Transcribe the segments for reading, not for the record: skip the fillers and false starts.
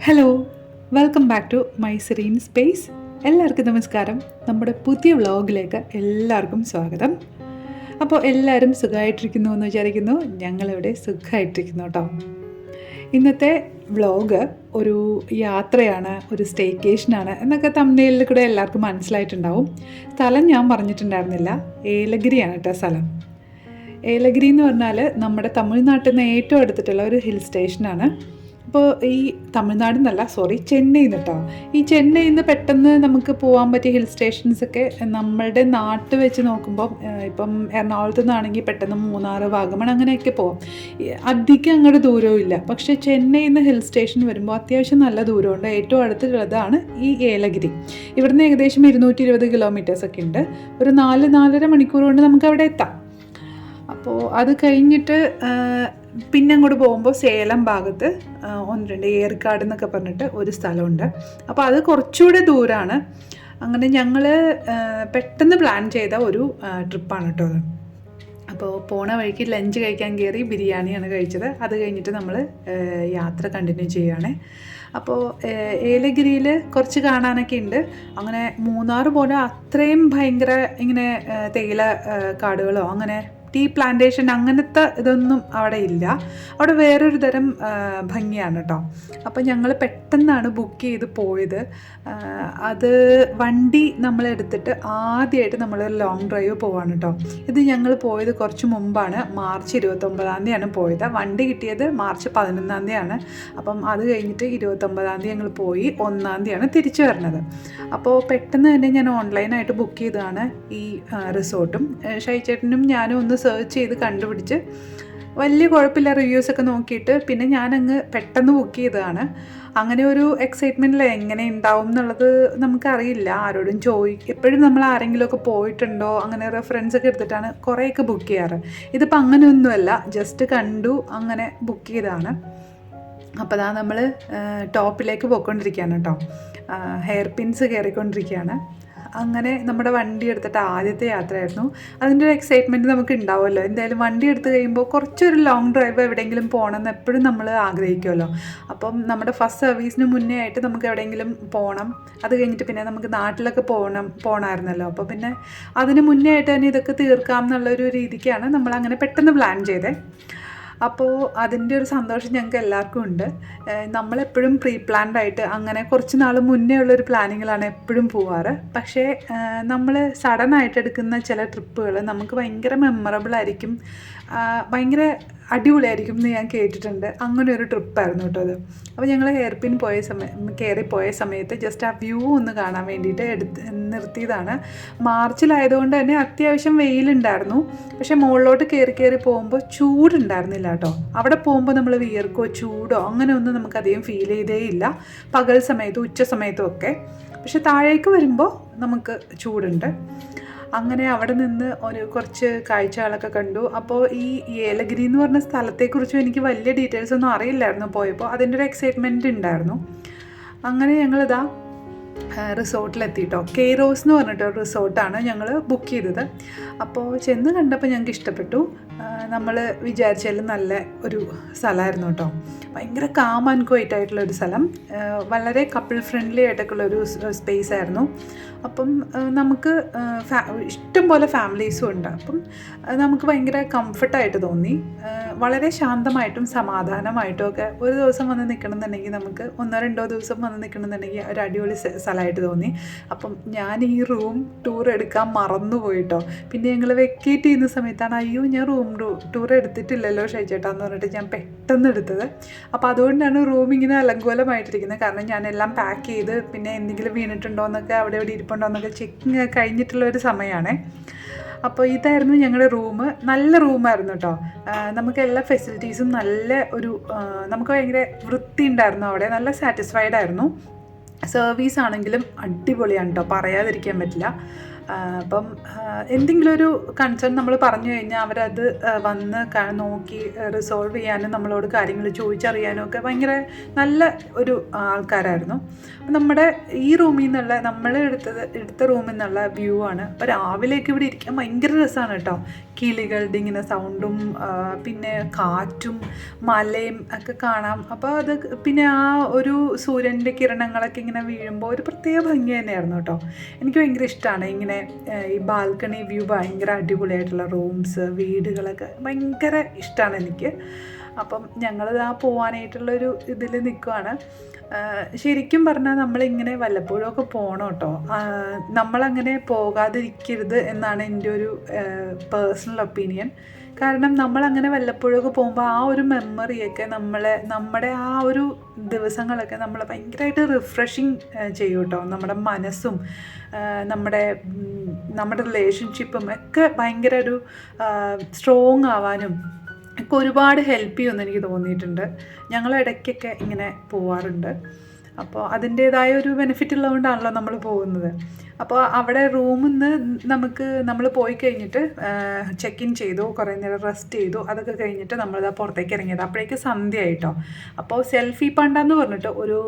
Hello, welcome back to my serene space. എല്ലാവർക്കും നമസ്കാരം. നമ്മുടെ പുതിയ വ്ളോഗിലേക്ക് എല്ലാവർക്കും സ്വാഗതം. അപ്പോൾ എല്ലാവരും സുഖമായിട്ടിരിക്കുന്നു എന്ന് വിചാരിക്കുന്നു. ഞങ്ങളിവിടെ സുഖമായിട്ടിരിക്കുന്നു കേട്ടോ. ഇന്നത്തെ വ്ളോഗ് ഒരു യാത്രയാണ്, ഒരു സ്റ്റേക്കേഷനാണ് എന്നൊക്കെ തമ്മിലിൽ കൂടെ എല്ലാവർക്കും മനസ്സിലായിട്ടുണ്ടാവും. സ്ഥലം ഞാൻ പറഞ്ഞിട്ടുണ്ടായിരുന്നില്ല. ഏലഗിരിയാണ് കേട്ടോ സ്ഥലം. ഏലഗിരി എന്ന് പറഞ്ഞാൽ നമ്മുടെ തമിഴ്നാട്ടിൽ നിന്ന് ഏറ്റവും അടുത്തിട്ടുള്ള ഒരു ഹിൽ സ്റ്റേഷനാണ്. അപ്പോൾ ഈ തമിഴ്നാട് എന്നല്ല, ചെന്നൈയിൽ നിന്ന് കേട്ടോ. ഈ ചെന്നൈയിൽ നിന്ന് പെട്ടെന്ന് നമുക്ക് പോകാൻ പറ്റിയ ഹിൽ സ്റ്റേഷൻസൊക്കെ നമ്മളുടെ നാട്ടിൽ വെച്ച് നോക്കുമ്പോൾ ഇപ്പം എറണാകുളത്ത് നിന്നാണെങ്കിൽ പെട്ടെന്ന് മൂന്നാർ, വാഗമൺ അങ്ങനെയൊക്കെ പോകാം. അധികം അങ്ങോട്ട് ദൂരവും ഇല്ല. പക്ഷേ ചെന്നൈയിൽ നിന്ന് ഹിൽ സ്റ്റേഷൻ വരുമ്പോൾ അത്യാവശ്യം നല്ല ദൂരമുണ്ട്. ഏറ്റവും അടുത്തുള്ളതാണ് ഈ ഏലഗിരി. ഇവിടുന്ന് ഏകദേശം 220 കിലോമീറ്റേഴ്സൊക്കെ ഉണ്ട്. ഒരു 4-4.5 മണിക്കൂർ കൊണ്ട് നമുക്ക് അവിടെ എത്താം. അപ്പോൾ അത് കഴിഞ്ഞിട്ട് പിന്നെ അങ്ങോട്ട് പോകുമ്പോൾ സേലം ഭാഗത്ത് 1-2 ഏർക്കാട് എന്നൊക്കെ പറഞ്ഞിട്ട് ഒരു സ്ഥലമുണ്ട്. അപ്പോൾ അത് കുറച്ചുകൂടെ ദൂരമാണ്. അങ്ങനെ ഞങ്ങൾ പെട്ടെന്ന് പ്ലാൻ ചെയ്ത ഒരു ട്രിപ്പാണ് കേട്ടോ അത്. അപ്പോൾ പോണ വഴിക്ക് ലഞ്ച് കഴിക്കാൻ കയറി ബിരിയാണിയാണ് കഴിച്ചത്. അത് കഴിഞ്ഞിട്ട് നമ്മൾ യാത്ര കണ്ടിന്യൂ ചെയ്യുകയാണ്. അപ്പോൾ ഏലഗിരിയിൽ കുറച്ച് കാണാനൊക്കെ ഉണ്ട്. അങ്ങനെ മൂന്നാർ പോലെ അത്രയും ഭയങ്കര ഇങ്ങനെ തേയില കാടുകളോ അങ്ങനെ ടീ പ്ലാന്റേഷൻ അങ്ങനത്തെ ഇതൊന്നും അവിടെ ഇല്ല. അവിടെ വേറൊരു തരം ഭംഗിയാണ് കേട്ടോ. അപ്പോൾ ഞങ്ങൾ പെട്ടെന്നാണ് ബുക്ക് ചെയ്ത് പോയത്. അത് വണ്ടി നമ്മളെടുത്തിട്ട് ആദ്യമായിട്ട് നമ്മളൊരു ലോങ് ഡ്രൈവ് പോവാണ് കേട്ടോ. ഇത് ഞങ്ങൾ പോയത് കുറച്ച് മുമ്പാണ്. മാർച്ച് 29-ാം തീയതിയാണ് പോയത്. വണ്ടി കിട്ടിയത് മാർച്ച് 11-ാം തീയതിയാണ്. അപ്പം അത് കഴിഞ്ഞിട്ട് 29-ാം തീയതി ഞങ്ങൾ പോയി. 1-ാം തീയതിയാണ് തിരിച്ചു വരുന്നത്. അപ്പോൾ പെട്ടെന്ന് തന്നെ ഞാൻ ഓൺലൈനായിട്ട് ബുക്ക് ചെയ്തതാണ് ഈ റിസോർട്ടും. ഷൈചേട്ടനും ഞാനും ഒന്ന് സെർച്ച് ചെയ്ത് കണ്ടുപിടിച്ച് വലിയ കുഴപ്പമില്ല റിവ്യൂസൊക്കെ നോക്കിയിട്ട് പിന്നെ ഞാനങ്ങ് പെട്ടെന്ന് ബുക്ക് ചെയ്തതാണ്. അങ്ങനെ ഒരു എക്സൈറ്റ്മെൻറ്റിൽ എങ്ങനെ ഉണ്ടാവും എന്നുള്ളത് നമുക്കറിയില്ല. ആരോടും എപ്പോഴും നമ്മൾ ആരെങ്കിലുമൊക്കെ പോയിട്ടുണ്ടോ അങ്ങനെ റെഫറൻസൊക്കെ എടുത്തിട്ടാണ് കുറേയൊക്കെ ബുക്ക് ചെയ്യാറ്. ഇതിപ്പോൾ അങ്ങനെയൊന്നുമല്ല, ജസ്റ്റ് കണ്ടു അങ്ങനെ ബുക്ക് ചെയ്തതാണ്. അപ്പോൾ അതാ നമ്മൾ ടോപ്പിലേക്ക് പോയിക്കൊണ്ടിരിക്കുകയാണ് കേട്ടോ. ഹെയർ പിൻസ് കയറിക്കൊണ്ടിരിക്കുകയാണ്. അങ്ങനെ നമ്മുടെ വണ്ടി എടുത്തിട്ട് ആദ്യത്തെ യാത്രയായിരുന്നു. അതിൻ്റെ ഒരു എക്സൈറ്റ്മെൻറ്റ് നമുക്ക് ഉണ്ടാവുമല്ലോ. എന്തായാലും വണ്ടി എടുത്ത് കഴിയുമ്പോൾ കുറച്ചൊരു ലോങ് ഡ്രൈവ് എവിടെയെങ്കിലും പോകണമെന്ന് എപ്പോഴും നമ്മൾ ആഗ്രഹിക്കുമല്ലോ. അപ്പം നമ്മുടെ ഫസ്റ്റ് സർവീസിന് മുന്നേ ആയിട്ട് നമുക്ക് എവിടെയെങ്കിലും പോകണം. അത് കഴിഞ്ഞിട്ട് പിന്നെ നമുക്ക് നാട്ടിലൊക്കെ പോകണമായിരുന്നല്ലോ. അപ്പോൾ പിന്നെ അതിന് മുന്നേ ആയിട്ട് തന്നെ ഇതൊക്കെ തീർക്കാം എന്നുള്ളൊരു രീതിക്കാണ് നമ്മൾ അങ്ങനെ പെട്ടെന്ന് പ്ലാൻ ചെയ്തത്. അപ്പോൾ അതിൻ്റെ ഒരു സന്തോഷം ഞങ്ങൾക്ക് എല്ലാവർക്കും ഉണ്ട്. നമ്മളെപ്പോഴും പ്രീ പ്ലാൻഡ് ആയിട്ട് അങ്ങനെ കുറച്ച് നാൾ മുന്നേ ഉള്ളൊരു പ്ലാനിങ്ങിലാണ് എപ്പോഴും പോവാറ്. പക്ഷേ നമ്മൾ സഡനായിട്ട് എടുക്കുന്ന ചില ട്രിപ്പുകൾ നമുക്ക് ഭയങ്കര മെമ്മറബിൾ ആയിരിക്കും, ഭയങ്കര അടിപൊളിയായിരിക്കും എന്ന് ഞാൻ കേട്ടിട്ടുണ്ട്. അങ്ങനെ ഒരു ട്രിപ്പായിരുന്നു കേട്ടോ അത്. അപ്പോൾ ഞങ്ങൾ ഹെയർ പിൻ കയറിപ്പോയ സമയത്ത് ജസ്റ്റ് ആ വ്യൂ ഒന്ന് കാണാൻ വേണ്ടിയിട്ട് നിർത്തിയതാണ്. മാർച്ചിലായതുകൊണ്ട് തന്നെ അത്യാവശ്യം വെയിലുണ്ടായിരുന്നു. പക്ഷേ മുകളിലോട്ട് കയറി പോകുമ്പോൾ ചൂടുണ്ടായിരുന്നില്ല കേട്ടോ. അവിടെ പോകുമ്പോൾ നമ്മൾ വിയർക്കോ ചൂടോ അങ്ങനെ ഒന്നും നമുക്കധികം ഫീൽ ചെയ്തേ ഇല്ല, പകൽ സമയത്തും ഉച്ച സമയത്തും ഒക്കെ. പക്ഷെ താഴേക്ക് വരുമ്പോൾ നമുക്ക് ചൂടുണ്ട്. അങ്ങനെ അവിടെ നിന്ന് കുറച്ച് കാഴ്ചകളൊക്കെ കണ്ടു. അപ്പോൾ ഈ ഏലഗിരി എന്ന് പറഞ്ഞ സ്ഥലത്തെക്കുറിച്ചും എനിക്ക് വലിയ ഡീറ്റെയിൽസ് ഒന്നും അറിയില്ലായിരുന്നു പോയപ്പോൾ. അതിൻ്റെ ഒരു എക്സൈറ്റ്മെൻറ്റ് ഉണ്ടായിരുന്നു. അങ്ങനെ ഞങ്ങളിതാ റിസോർട്ടിലെത്തിയിട്ടോ. കെയ്റോസ് എന്ന് പറഞ്ഞിട്ടൊരു റിസോർട്ടാണ് ഞങ്ങൾ ബുക്ക് ചെയ്തത്. അപ്പോൾ ചെന്ന് കണ്ടപ്പോൾ ഞങ്ങൾക്ക് ഇഷ്ടപ്പെട്ടു. നമ്മൾ വിചാരിച്ചാലും നല്ല ഒരു സ്ഥലമായിരുന്നു കേട്ടോ. ഭയങ്കര കാം ആൻഡ് ക്വൈറ്റ് ആയിട്ടുള്ളൊരു സ്ഥലം, വളരെ കപ്പിൾ ഫ്രണ്ട്ലി ആയിട്ടൊക്കെ ഉള്ളൊരു സ്പേസ് ആയിരുന്നു. അപ്പം നമുക്ക് ഇഷ്ടം പോലെ ഫാമിലീസും ഉണ്ട്. അപ്പം നമുക്ക് ഭയങ്കര കംഫർട്ടായിട്ട് തോന്നി. വളരെ ശാന്തമായിട്ടും സമാധാനമായിട്ടും ഒക്കെ ഒരു ദിവസം വന്ന് നിൽക്കണമെന്നുണ്ടെങ്കിൽ നമുക്ക് 1-2 ദിവസം വന്ന് നിൽക്കണമെന്നുണ്ടെങ്കിൽ ഒരു അടിപൊളി സ്ഥലമായിട്ട് തോന്നി. അപ്പം ഞാൻ ഈ റൂം ടൂർ എടുക്കാൻ മറന്നുപോയിട്ടോ. പിന്നെ ഞങ്ങൾ വെക്കേറ്റ് ചെയ്യുന്ന സമയത്താണ് അയ്യോ ഞാൻ റൂം ടൂർ എടുത്തിട്ടില്ലല്ലോ ഷൈചേട്ടാന്ന് പറഞ്ഞിട്ട് ഞാൻ പെട്ടെന്ന് എടുത്തത്. അപ്പോൾ അതുകൊണ്ടാണ് റൂം ഇങ്ങനെ അലങ്കോലമായിട്ടിരിക്കുന്നത്. കാരണം ഞാനെല്ലാം പാക്ക് ചെയ്ത് പിന്നെ എന്തെങ്കിലും വീണിട്ടുണ്ടോ എന്നൊക്കെ അവിടെ ഇവിടെ ഇരിപ്പുണ്ടോ എന്നൊക്കെ ചെക്ക് കഴിഞ്ഞിട്ടുള്ളൊരു സമയമാണേ. അപ്പോൾ ഇതായിരുന്നു ഞങ്ങളുടെ റൂം. നല്ല റൂമായിരുന്നു കേട്ടോ. നമുക്ക് എല്ലാ ഫെസിലിറ്റീസും നല്ല നമുക്ക് ഭയങ്കര വൃത്തി ഉണ്ടായിരുന്നു അവിടെ. നല്ല സാറ്റിസ്ഫൈഡ് ആയിരുന്നു. സർവീസ് ആണെങ്കിലും അടിപൊളിയാണ് കേട്ടോ, പറയാതിരിക്കാൻ പറ്റില്ല. അപ്പം എന്തെങ്കിലും ഒരു കൺസേൺ നമ്മൾ പറഞ്ഞു കഴിഞ്ഞാൽ അവരത് വന്ന് നോക്കി റിസോൾവ് ചെയ്യാനും നമ്മളോട് കാര്യങ്ങൾ ചോദിച്ചറിയാനും ഒക്കെ ഭയങ്കര നല്ല ഒരു ആൾക്കാരായിരുന്നു. നമ്മുടെ ഈ റൂമിൽ നിന്നുള്ള നമ്മൾ എടുത്ത റൂമിൽ നിന്നുള്ള വ്യൂ ആണ്. അപ്പോൾ രാവിലെയൊക്കെ ഇവിടെ ഇരിക്കാൻ ഭയങ്കര രസമാണ് കേട്ടോ. കിളികളുടെ ഇങ്ങനെ സൗണ്ടും പിന്നെ കാറ്റും മലയും ഒക്കെ കാണാം. അപ്പോൾ അത് പിന്നെ ആ ഒരു സൂര്യൻ്റെ കിരണങ്ങളൊക്കെ ഇങ്ങനെ വീഴുമ്പോൾ ഒരു പ്രത്യേക ഭംഗി തന്നെയായിരുന്നു കേട്ടോ. എനിക്ക് ഭയങ്കര ഇഷ്ടമാണ് ഇങ്ങനെ ഈ ബാൽക്കണി വ്യൂ. ഭയങ്കര അടിപൊളിയായിട്ടുള്ള റൂംസ്, വീടുകളൊക്കെ ഭയങ്കര ഇഷ്ടമാണ് എനിക്ക്. അപ്പം ഞങ്ങളിതാ പോകാനായിട്ടുള്ളൊരു ഇതിൽ നിൽക്കുവാണ്. ശരിക്കും പറഞ്ഞാൽ നമ്മളിങ്ങനെ വല്ലപ്പോഴുമൊക്കെ പോകണം കേട്ടോ. നമ്മളങ്ങനെ പോകാതിരിക്കരുത് എന്നാണ് എൻ്റെ ഒരു പേഴ്സണൽ ഒപ്പീനിയൻ. കാരണം നമ്മളങ്ങനെ വല്ലപ്പോഴൊക്കെ പോകുമ്പോൾ ആ ഒരു മെമ്മറിയൊക്കെ നമ്മുടെ ആ ഒരു ദിവസങ്ങളൊക്കെ നമ്മളെ ഭയങ്കരമായിട്ട് റിഫ്രഷിങ് ചെയ്യും കേട്ടോ. നമ്മുടെ മനസ്സും നമ്മുടെ റിലേഷൻഷിപ്പും ഒക്കെ ഭയങ്കര ഒരു സ്ട്രോങ് ആവാനും ഒക്കെ ഒരുപാട് ഹെൽപ്പ് ചെയ്യുമെന്ന് എനിക്ക് തോന്നിയിട്ടുണ്ട്. ഞങ്ങൾ ഇടയ്ക്കൊക്കെ ഇങ്ങനെ പോവാറുണ്ട്. അപ്പോൾ അതിൻ്റേതായ ഒരു ബെനിഫിറ്റ് ഉള്ളതുകൊണ്ടാണല്ലോ നമ്മൾ പോകുന്നത്. അപ്പോൾ അവിടെ റൂമിൽ നിന്ന് നമ്മൾ പോയി കഴിഞ്ഞിട്ട് ചെക്ക് ഇൻ ചെയ്തു, കുറേ നേരം റെസ്റ്റ് ചെയ്തു. അതൊക്കെ കഴിഞ്ഞിട്ട് നമ്മളിതാ പുറത്തേക്ക് ഇറങ്ങിയത്. അപ്പോഴേക്ക് സന്ധ്യ ആയിട്ടോ. അപ്പോൾ സെൽഫി പണ്ടെന്ന് പറഞ്ഞിട്ട് ഒരു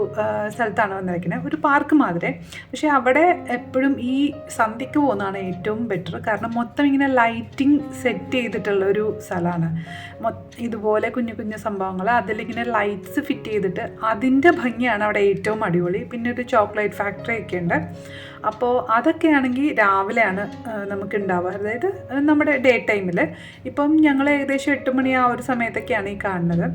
സ്ഥലത്താണ് വന്നിരിക്കുന്നത്, ഒരു പാർക്ക് മാതിരി. പക്ഷേ അവിടെ എപ്പോഴും ഈ സന്ധ്യക്ക് പോകുന്നതാണ് ഏറ്റവും ബെറ്റർ. കാരണം മൊത്തം ഇങ്ങനെ ലൈറ്റിംഗ് സെറ്റ് ചെയ്തിട്ടുള്ളൊരു സ്ഥലമാണ്. ഇതുപോലെ കുഞ്ഞു കുഞ്ഞു സംഭവങ്ങൾ അതിലിങ്ങനെ ലൈറ്റ്സ് ഫിറ്റ് ചെയ്തിട്ട് അതിൻ്റെ ഭംഗിയാണ് അവിടെ ഏറ്റവും അടിപൊളി. പിന്നെ ഒരു ചോക്ലേറ്റ് ഫാക്ടറി ഒക്കെ ഉണ്ട്. അപ്പോൾ അതൊക്കെയാണെങ്കിൽ രാവിലെയാണ് നമുക്ക് ഉണ്ടാവുക, അതായത് നമ്മുടെ ഡേ ടൈമിൽ. ഇപ്പം ഞങ്ങൾ ഏകദേശം 8 മണി ആ ഒരു സമയത്തൊക്കെയാണ് ഈ കാണുന്നത്.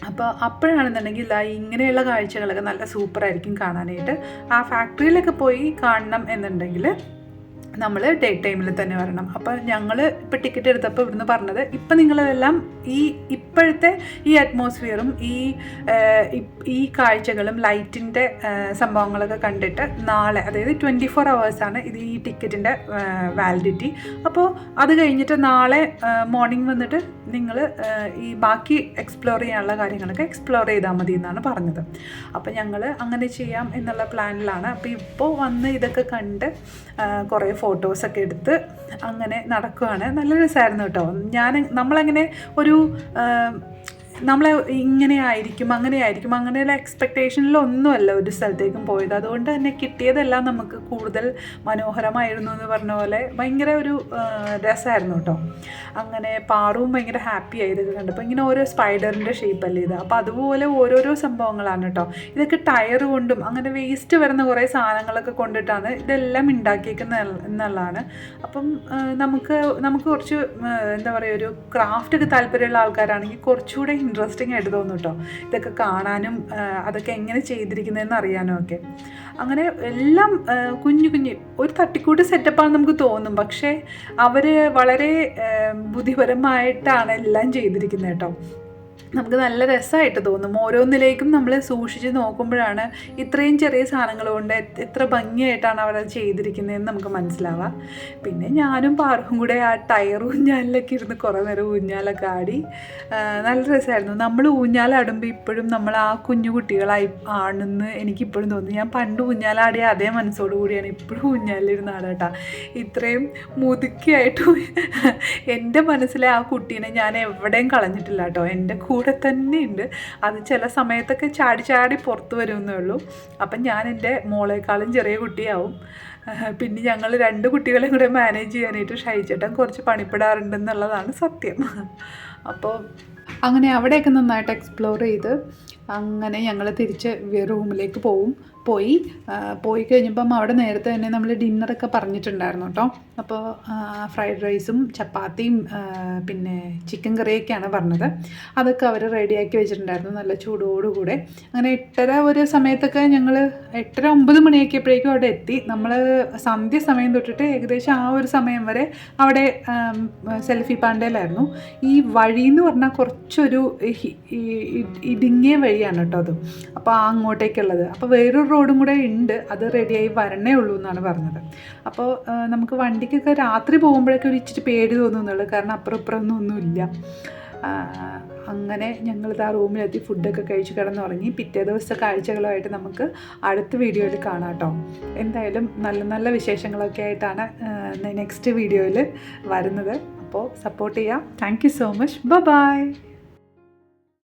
അപ്പോൾ അപ്പോഴാണെന്നുണ്ടെങ്കിൽ ഇങ്ങനെയുള്ള കാഴ്ചകളൊക്കെ നല്ല സൂപ്പറായിരിക്കും കാണാനായിട്ട്. ആ ഫാക്ടറിയിലൊക്കെ പോയി കാണണം എന്നുണ്ടെങ്കിൽ നമ്മൾ ഡേ ടൈമിൽ തന്നെ വരണം. അപ്പോൾ ഞങ്ങൾ ഇപ്പോൾ ടിക്കറ്റ് എടുത്തപ്പോൾ ഇവിടുന്ന് പറഞ്ഞത്, ഇപ്പം നിങ്ങളതെല്ലാം ഇപ്പോഴത്തെ ഈ അറ്റ്മോസ്ഫിയറും ഈ കാഴ്ചകളും ലൈറ്റിൻ്റെ സംഭവങ്ങളൊക്കെ കണ്ടിട്ട് നാളെ, അതായത് 24 hours ഇത് ഈ ടിക്കറ്റിൻ്റെ വാലിഡിറ്റി. അപ്പോൾ അത് കഴിഞ്ഞിട്ട് നാളെ മോർണിംഗ് വന്നിട്ട് നിങ്ങൾ ഈ ബാക്കി എക്സ്പ്ലോർ ചെയ്യാനുള്ള കാര്യങ്ങളൊക്കെ എക്സ്പ്ലോർ ചെയ്താൽ മതി എന്നാണ് പറഞ്ഞത്. അപ്പോൾ ഞങ്ങൾ അങ്ങനെ ചെയ്യാം എന്നുള്ള പ്ലാനിലാണ്. അപ്പോൾ ഇപ്പോൾ വന്ന് ഇതൊക്കെ കണ്ട് കുറേ ഫോട്ടോസൊക്കെ എടുത്ത് അങ്ങനെ നടക്കുകയാണ്. നല്ല രസമായിരുന്നു കേട്ടോ. നമ്മളങ്ങനെ ഒരു നമ്മളെ അങ്ങനെയുള്ള എക്സ്പെക്റ്റേഷനിലൊന്നുമല്ല ഒരു സ്ഥലത്തേക്കും പോയത്. അതുകൊണ്ട് തന്നെ കിട്ടിയതെല്ലാം നമുക്ക് കൂടുതൽ മനോഹരമായിരുന്നു എന്ന് പറഞ്ഞ പോലെ ഭയങ്കര ഒരു രസമായിരുന്നു കേട്ടോ. അങ്ങനെ പാറുവും ഭയങ്കര ഹാപ്പി ആയതൊക്കെ കണ്ടപ്പോൾ. ഇങ്ങനെ ഓരോ സ്പൈഡറിൻ്റെ ഷേപ്പല്ലേ ഇത്. അപ്പോൾ അതുപോലെ ഓരോരോ സംഭവങ്ങളാണ് കേട്ടോ. ഇതൊക്കെ ടയർ കൊണ്ടും അങ്ങനെ വേസ്റ്റ് വരുന്ന കുറേ സാധനങ്ങളൊക്കെ കൊണ്ടിട്ടാണ് ഇതെല്ലാം ഉണ്ടാക്കിയേക്കുന്നത് എന്നുള്ളതാണ്. അപ്പം നമുക്ക് കുറച്ച് എന്താ പറയുക, ഒരു ക്രാഫ്റ്റൊക്കെ താല്പര്യമുള്ള ആൾക്കാരാണെങ്കിൽ കുറച്ചുകൂടെ ഇൻട്രസ്റ്റിംഗ് ആയിട്ട് തോന്നും കേട്ടോ. ഇതൊക്കെ കാണാനും അതൊക്കെ എങ്ങനെ ചെയ്തിരിക്കുന്നതെന്ന് അറിയാനും ഒക്കെ. അങ്ങനെ എല്ലാം കുഞ്ഞു ഒരു തട്ടിക്കൂട്ട് സെറ്റപ്പാണെന്ന് നമുക്ക് തോന്നും. പക്ഷേ അവർ വളരെ ബുദ്ധിപരമായിട്ടാണ് എല്ലാം ചെയ്തിരിക്കുന്നത് കേട്ടോ. നമുക്ക് നല്ല രസമായിട്ട് തോന്നും. ഓരോന്നിലേക്കും നമ്മൾ സൂക്ഷിച്ച് നോക്കുമ്പോഴാണ് ഇത്രയും ചെറിയ സാധനങ്ങൾ കൊണ്ട് എത്ര ഭംഗിയായിട്ടാണ് അവരത് ചെയ്തിരിക്കുന്നതെന്ന് നമുക്ക് മനസ്സിലാവാം. പിന്നെ ഞാനും പാറും കൂടെ ആ ടയർ ഊഞ്ഞാലിലൊക്കെ ഇരുന്ന് കുറേ നേരം ഊഞ്ഞാലൊക്കെ ആടി. നല്ല രസമായിരുന്നു. നമ്മൾ ഊഞ്ഞാലാടുമ്പോൾ ഇപ്പോഴും നമ്മൾ ആ കുഞ്ഞു കുട്ടികളായി ആണെന്ന് എനിക്കിപ്പോഴും തോന്നുന്നു. ഞാൻ പണ്ട് ഊഞ്ഞാലാടിയ അതേ മനസ്സോടു കൂടിയാണ് ഇപ്പോഴും ഊഞ്ഞാലിരുന്ന് ആടാട്ടാ. ഇത്രയും മുതുക്കിയായിട്ടും എൻ്റെ മനസ്സിലെ ആ കുട്ടീനെ ഞാൻ എവിടെയും കളഞ്ഞിട്ടില്ല കേട്ടോ. എൻ്റെ കൂടെ തന്നെ ഉണ്ട്. അത് ചില സമയത്തൊക്കെ ചാടി പുറത്ത് വരുമെന്നേ ഉള്ളൂ. അപ്പം ഞാൻ എൻ്റെ മോളേക്കാളും ചെറിയ കുട്ടിയാവും. പിന്നെ ഞങ്ങൾ 2 കുട്ടികളെയും കൂടെ മാനേജ് ചെയ്യാനായിട്ട് ഷൈചേട്ടൻ കുറച്ച് പണിപ്പെടാറുണ്ടെന്നുള്ളതാണ് സത്യം. അപ്പോൾ അങ്ങനെ അവിടെയൊക്കെ നന്നായിട്ട് എക്സ്പ്ലോർ ചെയ്ത് അങ്ങനെ ഞങ്ങൾ തിരിച്ച് റൂമിലേക്ക് പോയി കഴിഞ്ഞപ്പം അവിടെ നേരത്തെ തന്നെ നമ്മൾ ഡിന്നറൊക്കെ പറഞ്ഞിട്ടുണ്ടായിരുന്നു കേട്ടോ. അപ്പോൾ ഫ്രൈഡ് റൈസും ചപ്പാത്തിയും പിന്നെ ചിക്കൻ കറിയൊക്കെയാണ് പറഞ്ഞത്. അതൊക്കെ അവർ റെഡിയാക്കി വെച്ചിട്ടുണ്ടായിരുന്നു നല്ല ചൂടോടുകൂടെ. അങ്ങനെ 8:30 ഒരു സമയത്തൊക്കെ ഞങ്ങൾ 8:30-9 മണിയൊക്കെയപ്പോഴേക്കും അവിടെ എത്തി. നമ്മൾ സന്ധ്യ സമയം തൊട്ടിട്ട് ഏകദേശം ആ ഒരു സമയം വരെ അവിടെ സെൽഫി പാണ്ടയിലായിരുന്നു. ഈ വഴി എന്ന് പറഞ്ഞാൽ കുറച്ചൊരു ഇടുങ്ങിയ വഴിയാണ് കേട്ടോ അത്. അപ്പോൾ അങ്ങോട്ടേക്കുള്ളത്. അപ്പോൾ വേറൊരു റോഡും കൂടെ ഉണ്ട്, അത് റെഡിയായി വരണേ ഉള്ളൂ എന്നാണ് പറഞ്ഞത്. അപ്പോൾ നമുക്ക് വണ്ടിക്കൊക്കെ രാത്രി പോകുമ്പോഴൊക്കെ ഒരു ഇച്ചിരി പേടി തോന്നുന്നുള്ളൂ. കാരണം അപ്പുറം ഒന്നുമില്ല. അങ്ങനെ ഞങ്ങളിത് ആ റൂമിലെത്തി ഫുഡൊക്കെ കഴിച്ച് കിടന്നുറങ്ങി. പിറ്റേ ദിവസത്തെ കാഴ്ചകളുമായിട്ട് നമുക്ക് അടുത്ത വീഡിയോയിൽ കാണാം കേട്ടോ. എന്തായാലും നല്ല നല്ല വിശേഷങ്ങളൊക്കെ ആയിട്ടാണ് നെക്സ്റ്റ് വീഡിയോയിൽ വരുന്നത്. അപ്പോൾ സപ്പോർട്ട് ചെയ്യാം. Thank you so much. By.